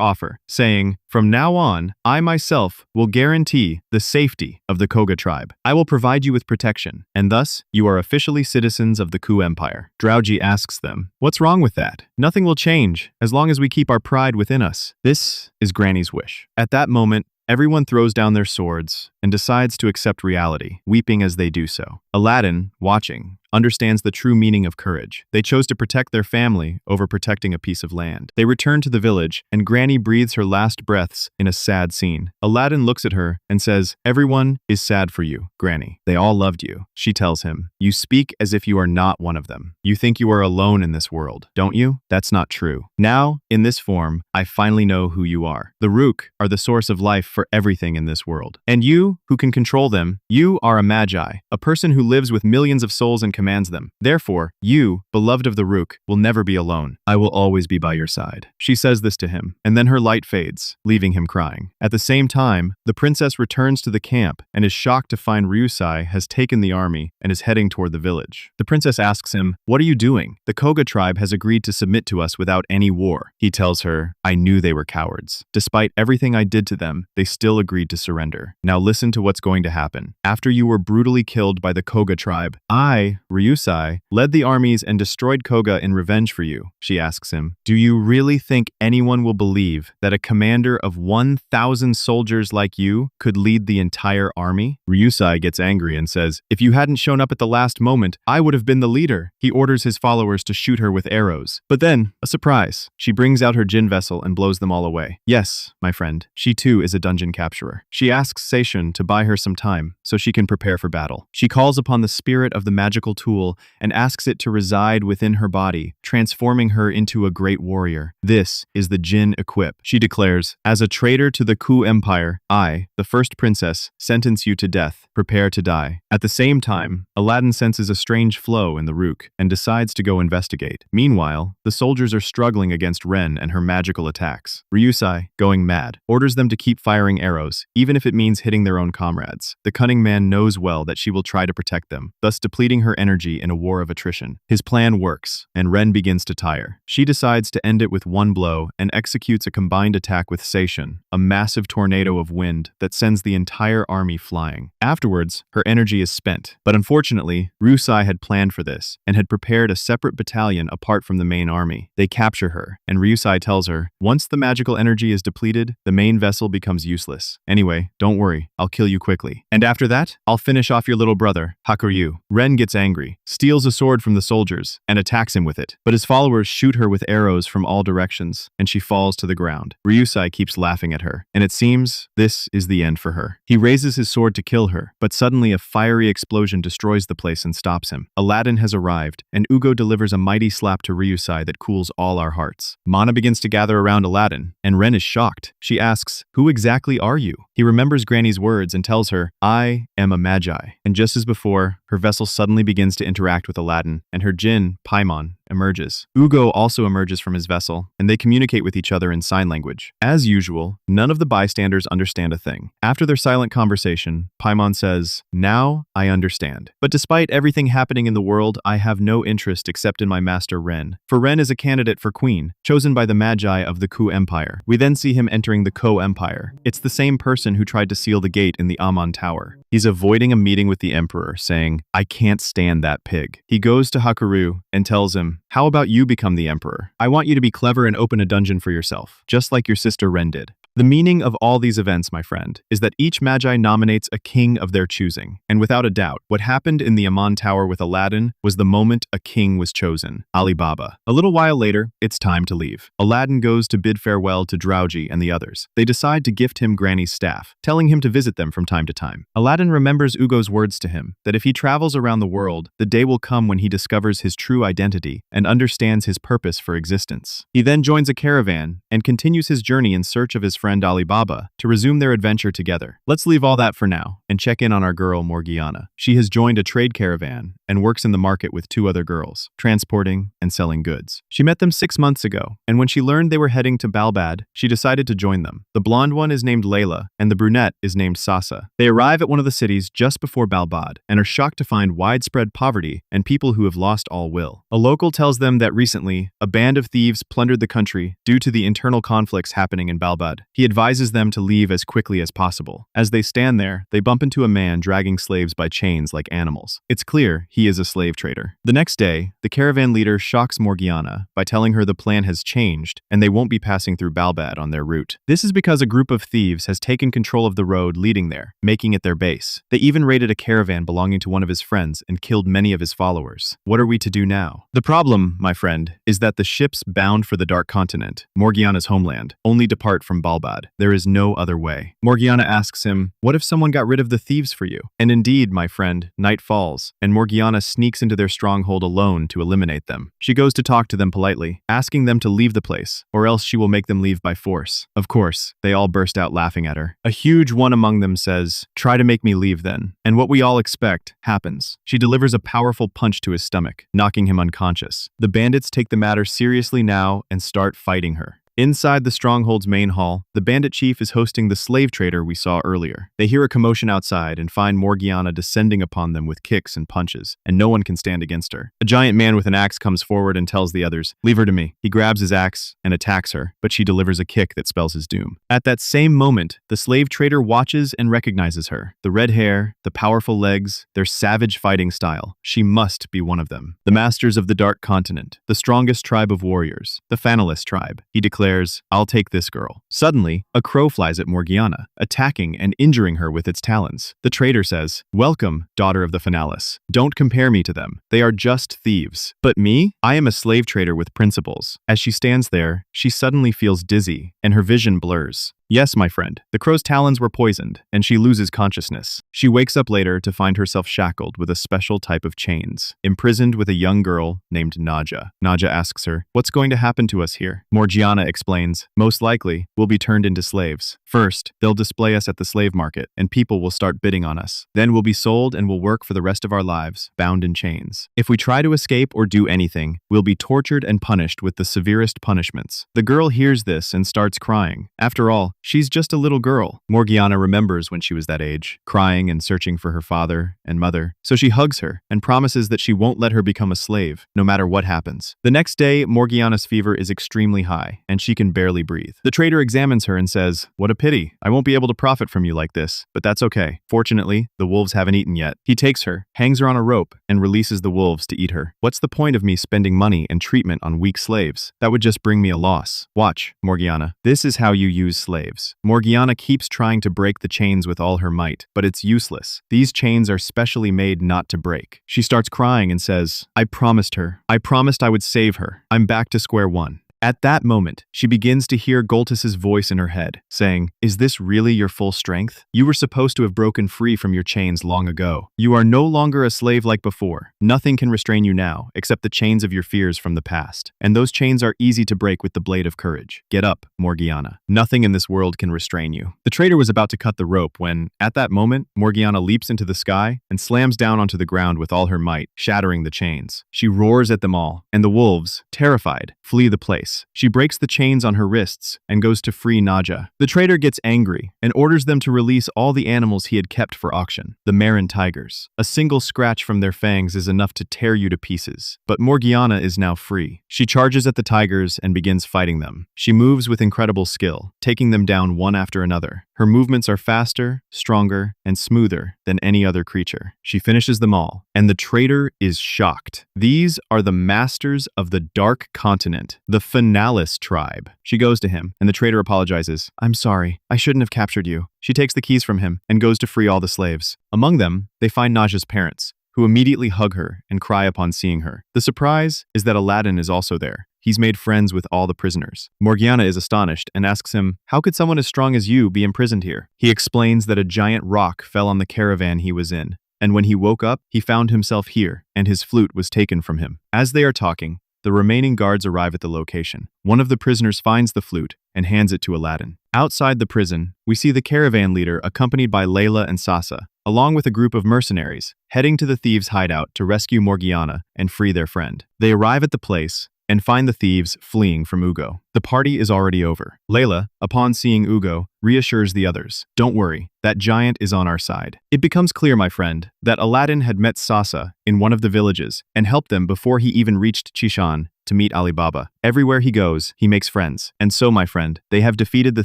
offer, saying, from now on, I myself will guarantee the safety of the Koga tribe. I will provide you with protection, and thus, you are officially citizens of the Ku Empire. Drowji asks them, what's wrong with that? Nothing will change, as long as we keep our pride within us. This is Granny's wish. At that moment, everyone throws down their swords and decides to accept reality, weeping as they do so. Alaaldin, watching, understands the true meaning of courage. They chose to protect their family over protecting a piece of land. They return to the village, and Granny breathes her last breaths in a sad scene. Alaaldin looks at her and says, everyone is sad for you, Granny. They all loved you. She tells him, you speak as if you are not one of them. You think you are alone in this world, don't you? That's not true. Now, in this form, I finally know who you are. The Rook are the source of life for everything in this world. And you, who can control them, you are a magi, a person who lives with millions of souls and commands them. Therefore, you, beloved of the Rook, will never be alone. I will always be by your side. She says this to him, and then her light fades, leaving him crying. At the same time, the princess returns to the camp and is shocked to find Ryusai has taken the army and is heading toward the village. The princess asks him, what are you doing? The Koga tribe has agreed to submit to us without any war. He tells her, I knew they were cowards. Despite everything I did to them, they still agreed to surrender. Now listen to what's going to happen. After you were brutally killed by the Koga tribe, I, Ryusai, led the armies and destroyed Koga in revenge for you. She asks him, do you really think anyone will believe that a commander of 1,000 soldiers like you could lead the entire army? Ryusai gets angry and says, if you hadn't shown up at the last moment, I would have been the leader. He orders his followers to shoot her with arrows. But then, a surprise. She brings out her Jin vessel and blows them all away. Yes, my friend, she too is a dungeon capturer. She asks Seishun to buy her some time so she can prepare for battle. She calls upon the spirit of the magical tool and asks it to reside within her body, transforming her into a great warrior. This is the Jin equip. She declares, as a traitor to the Ku Empire, I, the first princess, sentence you to death. Prepare to die. At the same time, Alaaldin senses a strange flow in the Rook and decides to go investigate. Meanwhile, the soldiers are struggling against Ren and her magical attacks. Ryusai, going mad, orders them to keep firing arrows, even if it means hitting their own comrades. The cunning man knows well that she will try to protect them, thus depleting her energy in a war of attrition. His plan works, and Ren begins to tire. She decides to end it with one blow and executes a combined attack with Seishun, a massive tornado of wind that sends the entire army flying. Afterwards, her energy is spent, but unfortunately, Ryusai had planned for this and had prepared a separate battalion apart from the main army. They capture her, and Ryusai tells her, once the magical energy is depleted, the main vessel becomes useless. Anyway, don't worry, I'll kill you quickly. And after that, I'll finish off your little brother, Hakuryu. Ren gets angry, steals a sword from the soldiers, and attacks him with it. But his followers shoot her with arrows from all directions, and she falls to the ground. Ryusai keeps laughing at her, and it seems this is the end for her. He raises his sword to kill her, but suddenly a fiery explosion destroys the place and stops him. Alaaldin has arrived, and Ugo delivers a mighty slap to Ryusai that cools all our hearts. Mana begins to gather around Alaaldin, and Ren is shocked. She asks, who exactly are you? He remembers Granny's words and tells her, I am a magi. And just as before, her vessel suddenly begins to interact with Alaaldin, and her Jin, Paimon, emerges. Ugo also emerges from his vessel, and they communicate with each other in sign language. As usual, none of the bystanders understand a thing. After their silent conversation, Paimon says, "Now I understand. But despite everything happening in the world, I have no interest except in my master Ren. For Ren is a candidate for queen, chosen by the Magi of the Ku Empire." We then see him entering the Ko Empire. It's the same person who tried to seal the gate in the Amon Tower. He's avoiding a meeting with the emperor, saying, "I can't stand that pig." He goes to Hakuryu and tells him, "How about you become the emperor? I want you to be clever and open a dungeon for yourself, just like your sister Ren did." The meaning of all these events, my friend, is that each Magi nominates a king of their choosing. And without a doubt, what happened in the Amon Tower with Aladdin was the moment a king was chosen, Alibaba. A little while later, it's time to leave. Aladdin goes to bid farewell to Drowgy and the others. They decide to gift him Granny's staff, telling him to visit them from time to time. Aladdin remembers Ugo's words to him, that if he travels around the world, the day will come when he discovers his true identity and understands his purpose for existence. He then joins a caravan and continues his journey in search of his friend Alibaba to resume their adventure together. Let's leave all that for now and check in on our girl Morgiana. She has joined a trade caravan and works in the market with two other girls, transporting and selling goods. She met them 6 months ago, and when she learned they were heading to Balbad, she decided to join them. The blonde one is named Layla, and the brunette is named Sasa. They arrive at one of the cities just before Balbad and are shocked to find widespread poverty and people who have lost all will. A local tells them that recently, a band of thieves plundered the country due to the internal conflicts happening in Balbad. He advises them to leave as quickly as possible. As they stand there, they bump into a man dragging slaves by chains like animals. It's clear he is a slave trader. The next day, the caravan leader shocks Morgiana by telling her the plan has changed and they won't be passing through Balbad on their route. This is because a group of thieves has taken control of the road leading there, making it their base. They even raided a caravan belonging to one of his friends and killed many of his followers. What are we to do now? The problem, my friend, is that the ships bound for the Dark Continent, Morgiana's homeland, only depart from Balbad. There is no other way. Morgiana asks him, "What if someone got rid of the thieves for you?" And indeed, my friend, night falls, and Morgiana sneaks into their stronghold alone to eliminate them. She goes to talk to them politely, asking them to leave the place, or else she will make them leave by force. Of course, they all burst out laughing at her. A huge one among them says, "Try to make me leave then." And what we all expect happens. She delivers a powerful punch to his stomach, knocking him unconscious. The bandits take the matter seriously now and start fighting her. Inside the stronghold's main hall, the bandit chief is hosting the slave trader we saw earlier. They hear a commotion outside and find Morgiana descending upon them with kicks and punches, and no one can stand against her. A giant man with an axe comes forward and tells the others, "Leave her to me." He grabs his axe and attacks her, but she delivers a kick that spells his doom. At that same moment, the slave trader watches and recognizes her. The red hair, the powerful legs, their savage fighting style. She must be one of them. The masters of the Dark Continent, the strongest tribe of warriors, the Fanalist tribe. He declares, "I'll take this girl." Suddenly, a crow flies at Morgiana, attacking and injuring her with its talons. The trader says, "Welcome, daughter of the Finalis. Don't compare me to them. They are just thieves. But me? I am a slave trader with principles." As she stands there, she suddenly feels dizzy, and her vision blurs. Yes, my friend, the crow's talons were poisoned, and she loses consciousness. She wakes up later to find herself shackled with a special type of chains, imprisoned with a young girl named Naja. Naja asks her, "What's going to happen to us here?" Morgiana explains, "Most likely, we'll be turned into slaves. First, they'll display us at the slave market, and people will start bidding on us. Then we'll be sold and will work for the rest of our lives, bound in chains. If we try to escape or do anything, we'll be tortured and punished with the severest punishments." The girl hears this and starts crying. After all, she's just a little girl. Morgiana remembers when she was that age, crying and searching for her father and mother. So she hugs her and promises that she won't let her become a slave, no matter what happens. The next day, Morgiana's fever is extremely high, and she can barely breathe. The trader examines her and says, "What a pity. I won't be able to profit from you like this, but that's okay. Fortunately, the wolves haven't eaten yet." He takes her, hangs her on a rope, and releases the wolves to eat her. What's the point of me spending money and treatment on weak slaves? That would just bring me a loss. Watch, Morgiana. This is how you use slaves. Morgiana keeps trying to break the chains with all her might, but it's useless. These chains are specially made not to break. She starts crying and says, "I promised her. I promised I would save her. I'm back to square one." At that moment, she begins to hear Goltus's voice in her head, saying, "Is this really your full strength? You were supposed to have broken free from your chains long ago. You are no longer a slave like before. Nothing can restrain you now, except the chains of your fears from the past. And those chains are easy to break with the blade of courage. Get up, Morgiana. Nothing in this world can restrain you." The traitor was about to cut the rope when, at that moment, Morgiana leaps into the sky and slams down onto the ground with all her might, shattering the chains. She roars at them all, and the wolves, terrified, flee the place. She breaks the chains on her wrists and goes to free Naja. The traitor gets angry and orders them to release all the animals he had kept for auction, the Marin tigers. A single scratch from their fangs is enough to tear you to pieces. But Morgiana is now free. She charges at the tigers and begins fighting them. She moves with incredible skill, taking them down one after another. Her movements are faster, stronger, and smoother than any other creature. She finishes them all, and the traitor is shocked. These are the masters of the Dark Continent, the Finalis tribe. She goes to him, and the traitor apologizes. "I'm sorry. I shouldn't have captured you." She takes the keys from him and goes to free all the slaves. Among them, they find Naja's parents, who immediately hug her and cry upon seeing her. The surprise is that Alaaldin is also there. He's made friends with all the prisoners. Morgiana is astonished and asks him, "How could someone as strong as you be imprisoned here?" He explains that a giant rock fell on the caravan he was in, and when he woke up, he found himself here, and his flute was taken from him. As they are talking, the remaining guards arrive at the location. One of the prisoners finds the flute and hands it to Alaaldin. Outside the prison, we see the caravan leader accompanied by Layla and Sasa, along with a group of mercenaries, heading to the thieves' hideout to rescue Morgiana and free their friend. They arrive at the place and find the thieves fleeing from Ugo. The party is already over. Layla, upon seeing Ugo, reassures the others. "Don't worry, that giant is on our side." It becomes clear, my friend, that Alaaldin had met Sasa in one of the villages and helped them before he even reached Chishan to meet Ali Baba. Everywhere he goes, he makes friends. And so, my friend, they have defeated the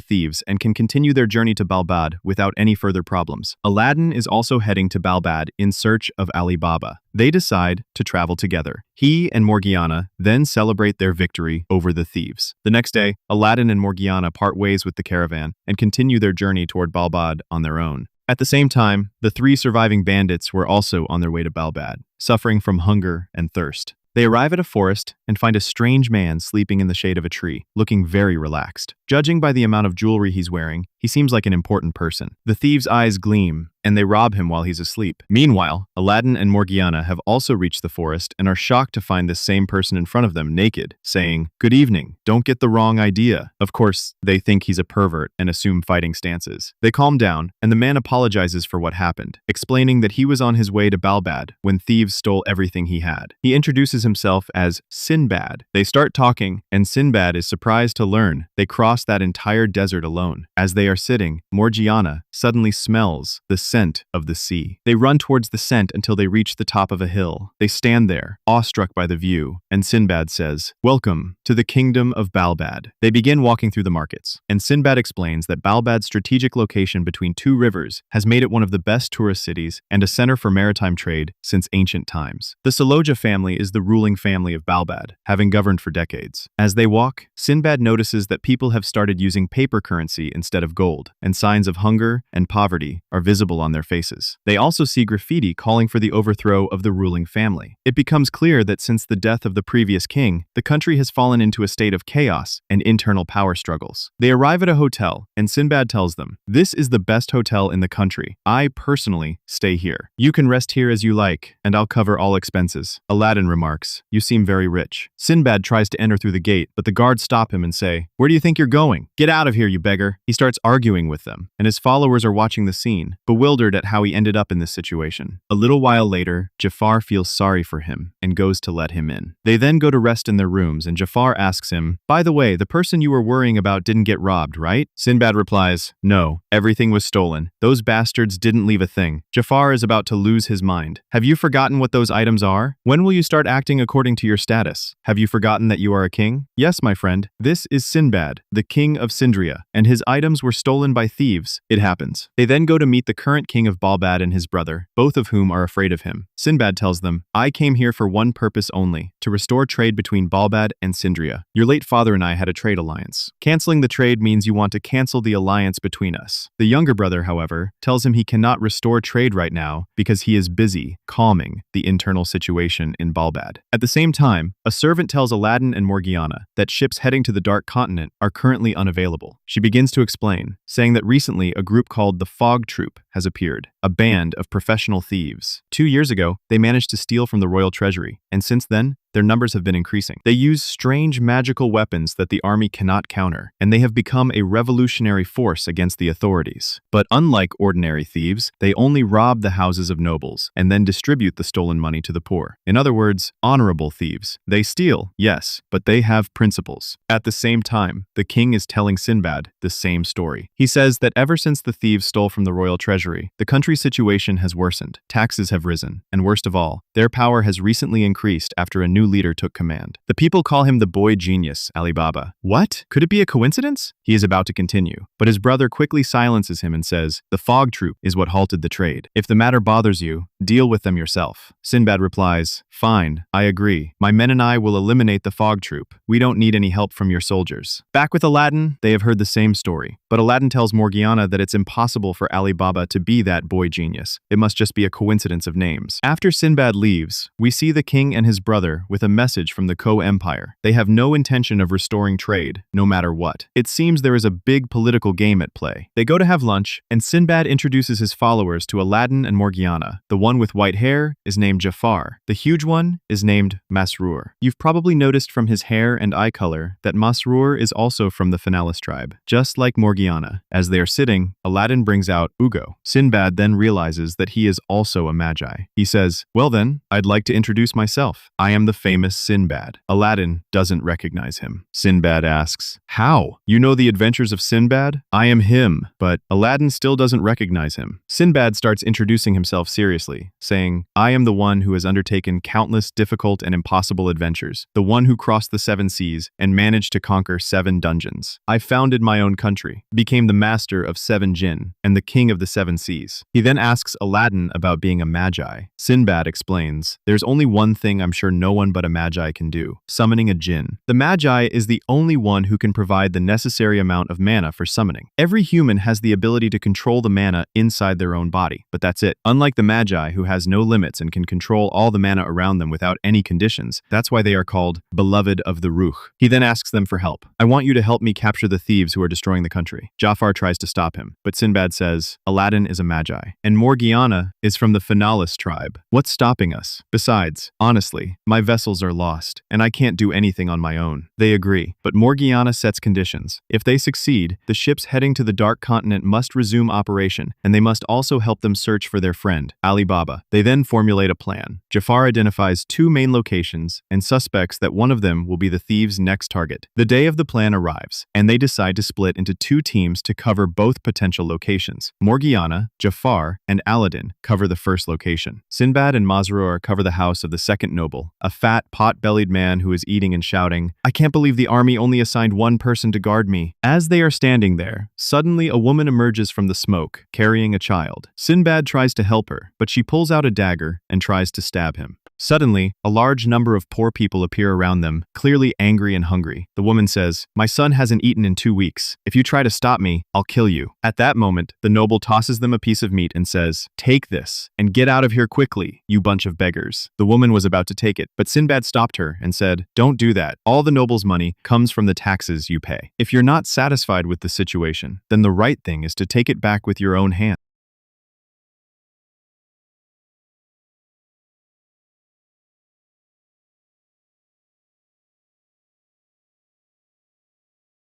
thieves and can continue their journey to Balbad without any further problems. Alaaldin is also heading to Balbad in search of Ali Baba. They decide to travel together. He and Morgiana then celebrate their victory over the thieves. The next day, Alaaldin and Morgiana part ways with the caravan and continue their journey toward Balbad on their own. At the same time, the 3 surviving bandits were also on their way to Balbad, suffering from hunger and thirst. They arrive at a forest and find a strange man sleeping in the shade of a tree, looking very relaxed. Judging by the amount of jewelry he's wearing, he seems like an important person. The thieves' eyes gleam, and they rob him while he's asleep. Meanwhile, Alaaldin and Morgiana have also reached the forest and are shocked to find this same person in front of them naked, saying, "Good evening, don't get the wrong idea." Of course, they think he's a pervert and assume fighting stances. They calm down, and the man apologizes for what happened, explaining that he was on his way to Balbad when thieves stole everything he had. He introduces himself as Sinbad. They start talking, and Sinbad is surprised to learn they crossed that entire desert alone. As they are sitting, Morgiana suddenly smells the scent of the sea. They run towards the scent until they reach the top of a hill. They stand there, awestruck by the view, and Sinbad says, "Welcome to the kingdom of Balbad." They begin walking through the markets, and Sinbad explains that Balbad's strategic location between 2 rivers has made it one of the best tourist cities and a center for maritime trade since ancient times. The Saloja family is the ruling family of Balbad, having governed for decades. As they walk, Sinbad notices that people have started using paper currency instead of gold, and signs of hunger and poverty are visible on their faces. They also see graffiti calling for the overthrow of the ruling family. It becomes clear that since the death of the previous king, the country has fallen into a state of chaos and internal power struggles. They arrive at a hotel, and Sinbad tells them, "This is the best hotel in the country. I personally stay here. You can rest here as you like, and I'll cover all expenses." Alaaldin remarks, "You seem very rich." Sinbad tries to enter through the gate, but the guards stop him and say, "Where do you think you're going? Get out of here, you beggar." He starts arguing with them, and his followers are watching the scene, bewildered at how he ended up in this situation. A little while later, Jafar feels sorry for him and goes to let him in. They then go to rest in their rooms, and Jafar asks him, "By the way, the person you were worrying about didn't get robbed, right?" Sinbad replies, "No, everything was stolen. Those bastards didn't leave a thing." Jafar is about to lose his mind. "Have you forgotten what those items are? When will you start acting according to your status? Have you forgotten that you are a king?" "Yes, my friend. This is Sinbad, the king of Sindria, and his items were stolen by thieves. It happens." They then go to meet the current current king of Balbad and his brother, both of whom are afraid of him. Sinbad tells them, I came here for one purpose only, to restore trade between Balbad and Sindria. Your late father and I had a trade alliance. Canceling the trade means you want to cancel the alliance between us. The younger brother, however, tells him he cannot restore trade right now because he is busy calming the internal situation in Balbad. At the same time, a servant tells Alaaldin and Morgiana that ships heading to the Dark Continent are currently unavailable. She begins to explain, saying that recently a group called the Fog Troop has appeared, a band of professional thieves. 2 years ago, they managed to steal from the royal treasury, and since then, their numbers have been increasing. They use strange magical weapons that the army cannot counter, and they have become a revolutionary force against the authorities. But unlike ordinary thieves, they only rob the houses of nobles and then distribute the stolen money to the poor. In other words, honorable thieves. They steal, yes, but they have principles. At the same time, the king is telling Sinbad the same story. He says that ever since the thieves stole from the royal treasury, the country's situation has worsened, taxes have risen, and worst of all, their power has recently increased after a new leader took command. The people call him the boy genius, Ali Baba. What? Could it be a coincidence? He is about to continue, but his brother quickly silences him and says, the Fog Troop is what halted the trade. If the matter bothers you, deal with them yourself. Sinbad replies, fine, I agree. My men and I will eliminate the Fog Troop. We don't need any help from your soldiers. Back with Alaaldin, they have heard the same story, but Alaaldin tells Morgiana that it's impossible for Ali Baba to be that boy genius. It must just be a coincidence of names. After Sinbad leaves, we see the king and his brother with a message from the Ko-Empire. They have no intention of restoring trade, no matter what. It seems there is a big political game at play. They go to have lunch, and Sinbad introduces his followers to Alaaldin and Morgiana. The one with white hair is named Jafar. The huge one is named Masroor. You've probably noticed from his hair and eye color that Masroor is also from the Finalis tribe, just like Morgiana. As they are sitting, Alaaldin brings out Ugo. Sinbad then realizes that he is also a magi. He says, well then, I'd like to introduce myself. I am the famous Sinbad. Alaaldin doesn't recognize him. Sinbad asks, how? You know the adventures of Sinbad? I am him, but Alaaldin still doesn't recognize him. Sinbad starts introducing himself seriously, saying, I am the one who has undertaken countless difficult and impossible adventures, the one who crossed the 7 seas and managed to conquer 7 dungeons. I founded my own country, became the master of 7 jinn, and the king of the 7 seas. He then asks Alaaldin about being a magi. Sinbad explains, there's only one thing I'm sure no one but a magi can do, summoning a jinn. The magi is the only one who can provide the necessary amount of mana for summoning. Every human has the ability to control the mana inside their own body, but that's it. Unlike the magi who has no limits and can control all the mana around them without any conditions, that's why they are called beloved of the Ruh. He then asks them for help. I want you to help me capture the thieves who are destroying the country. Jafar tries to stop him, but Sinbad says, Alaaldin is a magi, and Morgiana is from the Finalis tribe. What's stopping us? Besides, honestly, my vessels are lost, and I can't do anything on my own. They agree, but Morgiana sets conditions. If they succeed, the ships heading to the Dark Continent must resume operation, and they must also help them search for their friend, Ali Baba. They then formulate a plan. Jafar identifies 2 main locations and suspects that one of them will be the thieves' next target. The day of the plan arrives, and they decide to split into 2 teams to cover both potential locations. Morgiana, Jafar, and Alaaldin cover the first location. Sinbad and Masroor cover the house of the second noble, a fat, pot-bellied man who is eating and shouting, I can't believe the army only assigned 1 person to guard me. As they are standing there, suddenly a woman emerges from the smoke, carrying a child. Sinbad tries to help her, but she pulls out a dagger and tries to stab him. Suddenly, a large number of poor people appear around them, clearly angry and hungry. The woman says, my son hasn't eaten in 2 weeks. If you try to stop me, I'll kill you. At that moment, the noble tosses them a piece of meat and says, take this, and get out of here quickly, you bunch of beggars. The woman was about to take it, but Sinbad stopped her and said, don't do that. All the noble's money comes from the taxes you pay. If you're not satisfied with the situation, then the right thing is to take it back with your own hands.